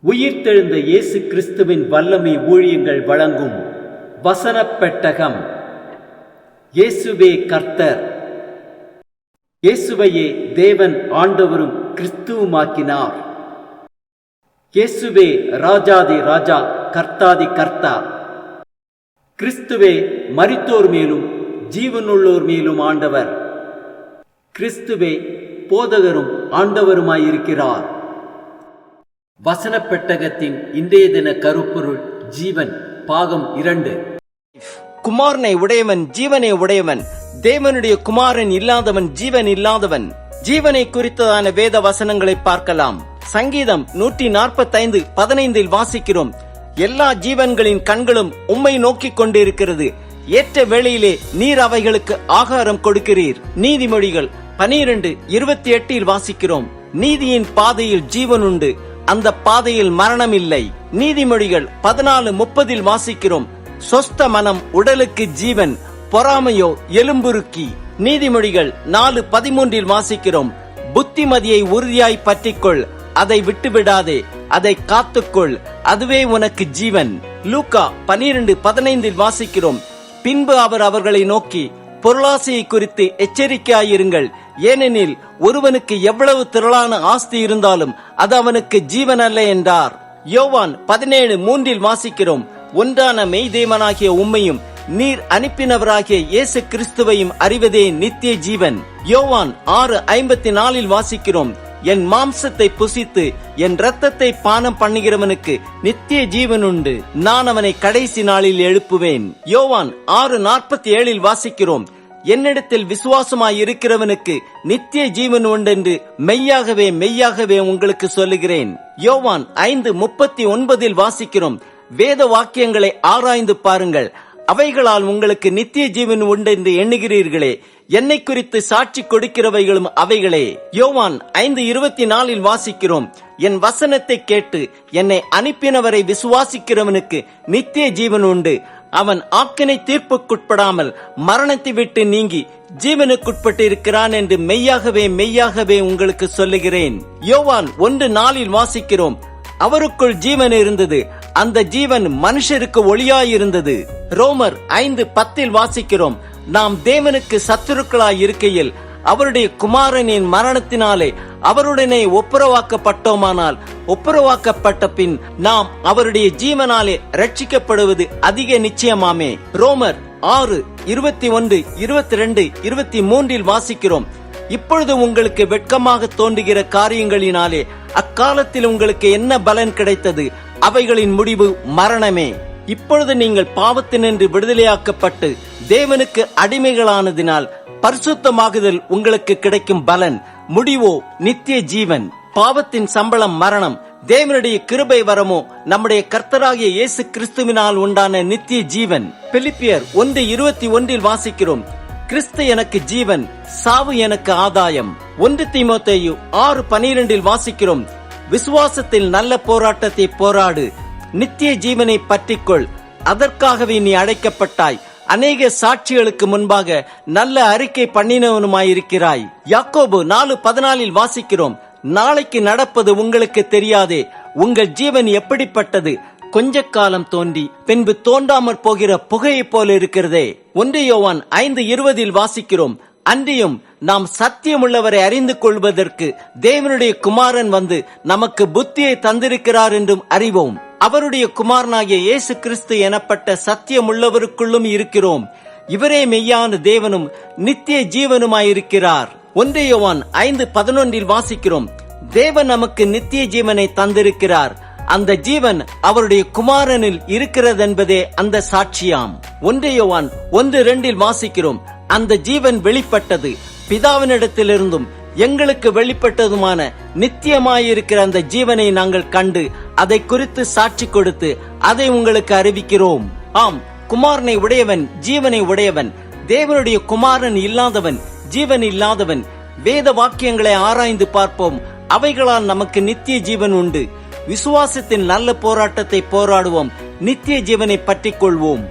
உயிர்த்தெழுந்த இயேசு கிறிஸ்துவின் வல்லமை ஊழியங்கள் வழங்கும் வசனப் பெட்டகம். இயேசுவே கர்த்தர். இயேசுவையே தேவன் ஆண்டவரும் கிறிஸ்துவுமாக்கினார். இயேசுவே ராஜாதி ராஜா, கர்த்தாதி கர்த்தா. கிறிஸ்துவே மரித்தோர் மேலும் ஜீவனுள்ளோர் மேலும் ஆண்டவர். கிறிஸ்துவே போதகரும் ஆண்டவருமாயிருக்கிறார். வசனப் பெட்டகத்தின் இன்றைய தின கருப்பொருள் ஜீவன், பாகம் 2. குமாரனை உடையவன் ஜீவனை உடையவன், தேவனுடைய குமாரன் இல்லாதவன் ஜீவன் இல்லாதவன். ஜீவனை குறித்ததான வேத வசனங்களை பார்க்கலாம். சங்கீதம் 145:15 வாசிக்கிறோம், எல்லா ஜீவன்களின் கண்களும் உம்மை நோக்கிக் கொண்டிருக்கிறது, ஏற்ற வேளையிலே நீர் அவைகளுக்கு ஆகாரம் கொடுக்கிறீர். நீதிமொழிகள் 12:28 வாசிக்கிறோம், நீதியின் பாதையில் ஜீவன் உண்டு, அந்த பாதையில் மரணம் இல்லை. நீதிமொழிகள் 14:30 வாசிக்கிறோம், சொஸ்த மனம் உடலுக்கு ஜீவன், பொறாமையோ எலும்புருக்கி. நீதிமொழிகள் 4:13 வாசிக்கிறோம், புத்திமதியை உறுதியாய் பற்றிக்கொள், அதை விட்டுவிடாதே, அதை காத்துக்கொள், அதுவே உனக்கு ஜீவன். லூக்கா 12:15 வாசிக்கிறோம், பின்பு அவர் அவர்களை நோக்கி, பொருளாசையை குறித்து எச்சரிக்கையாயிருங்கள், ஏனெனில் ஒருவனுக்கு எவ்வளவு திரளான ஆஸ்தி இருந்தாலும் அது அவனுக்கு ஜீவன் அல்ல என்றார். யோவான் 17:3 வாசிக்கிறோம், ஒன்றான மெய்தேவனாகிய உம்மையும் நீர் அனுப்பினவராகிய இயேசு கிறிஸ்துவையும் அறிவதே நித்திய ஜீவன். யோவான் 6:54 வாசிக்கிறோம், என் மாம்சத்தை புசித்து என் இரத்தத்தை பானம் பண்ணுகிறவனுக்கு நித்திய ஜீவன் உண்டு, நான் அவனை கடைசி நாளில் எழுப்புவேன். யோவான் 6:47 வாசிக்கிறோம், என்னிடத்தில் விசுவாசமாய் இருக்கிறவனுக்கு நித்திய ஜீவன் உண்டென்று மெய்யாகவே மெய்யாகவே உங்களுக்கு சொல்லுகிறேன். யோவான் 5:39 வாசிக்கிறோம், வேத வாக்கியங்களை ஆராய்ந்து பாருங்கள், அவைகளால் உங்களுக்கு நித்திய ஜீவன் உண்டென்று எண்ணுகிறீர்களே, என்னை குறித்து சாட்சி கொடுக்கிறவைகளும் அவைகளே. யோவான் 5:24 வாசிக்கிறோம், என் வசனத்தை கேட்டு என்னை அனுப்பினவரை விசுவாசிக்கிறவனுக்கு நித்திய ஜீவன் உண்டு, அவன் ஆக்கினை தீர்ப்புக்குட்படாமல் மரணத்தை விட்டு நீங்கி ஜீவனுக்குட்பட்டு இருக்கிறான் என்று மெய்யாகவே மெய்யாகவே உங்களுக்கு சொல்லுகிறேன். யோவான் 1:4 வாசிக்கிறோம், அவருக்குள் ஜீவன் இருந்தது, அந்த ஜீவன் மனுஷருக்கு ஒளியாயிருந்தது. ரோமர் 5:10 வாசிக்கிறோம், நாம் தேவனுக்கு சத்துருக்களாய் இருக்கையில் அவருடைய குமாரனின் மரணத்தினாலே அவருடனே ஒப்புரவாக்கப்பட்டோமானால், ஒப்புரவாக்கப்பட்ட பின் நாம் அவருடைய ஜீவனாலே ரட்சிக்கப்படுவது அதிக நிச்சயமாமே. ரோமர் 6:21, 22, 23 வாசிக்கிறோம், இப்பொழுது உங்களுக்கு வெட்கமாக தோன்றுகிற காரியங்களினாலே அக்காலத்தில் உங்களுக்கு என்ன பலன் கிடைத்தது, அவைகளின் முடிவு மரணமே. இப்பொழுது நீங்கள் பாவத்தினின்று விடுதலையாக்கப்பட்டு தேவனுக்கு அடிமைகளானதினால் பரிசுத்தமாகுதல் உங்களுக்கு கிடைக்கும் பலன், முடிவோ நித்திய ஜீவன். பாவத்தின் சம்பளம் மரணம், தேவனுடைய கிருபை வரமோ நம்முடைய கர்த்தராகிய இயேசு கிறிஸ்துவினால் உண்டான நித்திய ஜீவன். பிலிப்பியர் 1:21 வாசிக்கிறோம், கிறிஸ்து எனக்கு ஜீவன், சாவு எனக்கு ஆதாயம். 1 தீமோத்தேயு 6:12 வாசிக்கிறோம், விசுவாசத்தில் நல்ல போராட்டத்தை போராடு, நித்திய ஜீவனை பற்றிக்கொள், அதற்காகவே நீ அழைக்கப்பட்டாய், அநேக சாட்சிகளுக்கு முன்பாக நல்ல அறிக்கை பண்ணினவனுமாயிருக்கிறாய். யாக்கோபு 4:14 வாசிக்கிறோம், நாளைக்கு நடப்பது உங்களுக்கு தெரியாதே, உங்கள் ஜீவன் எப்படிப்பட்டது, கொஞ்ச காலம் தோன்றி பின்பு தோன்றாமற் போகிற புகையை போல இருக்கிறதே. 1 யோவான் 5:20 வாசிக்கிறோம், அன்றியும் நாம் சத்தியமுள்ளவரை அறிந்து கொள்வதற்கு தேவனுடைய குமாரன் வந்து நமக்கு புத்தியை தந்திருக்கிறார் என்றும் அறிவோம். அவருடைய குமாரனாகிய இயேசு கிறிஸ்து எனப்பட்ட சத்தியமுள்ளவருக்குள்ளும் இருக்கிறோம், இவரே மெய்யான தேவனும் நித்திய ஜீவனுமாயிருக்கிறார். 1 யோவான் 5:11 வாசிக்கிறோம், தேவன் நமக்கு நித்திய ஜீவனை தந்திருக்கிறார், அந்த ஜீவன் அவருடைய குமாரனில் இருக்கிறதென்பதே அந்த சாட்சியாம். 1 யோவான் 1:2 வாசிக்கிறோம், அந்த ஜீவன் வெளிப்பட்டது, பிதாவினிடத்திலிருந்தும் எங்களுக்கு வெளிப்பட்டதுமான நித்தியமாயிருக்கிற அந்த ஜீவனை நாங்கள் கண்டு அதை குறித்து சாட்சி கொடுத்து அதை உங்களுக்கு அறிவிக்கிறோம். ஆம், குமாரனை உடையவன் ஜீவனை உடையவன், தேவனுடைய குமாரன் இல்லாதவன் ஜீவன் இல்லாதவன். வேத வாக்கியங்களை ஆராய்ந்து பார்ப்போம், அவைகளால் நமக்கு நித்திய ஜீவன் உண்டு. விசுவாசத்தின் நல்ல போராட்டத்தை போராடுவோம், நித்திய ஜீவனை பற்றிக் கொள்வோம்.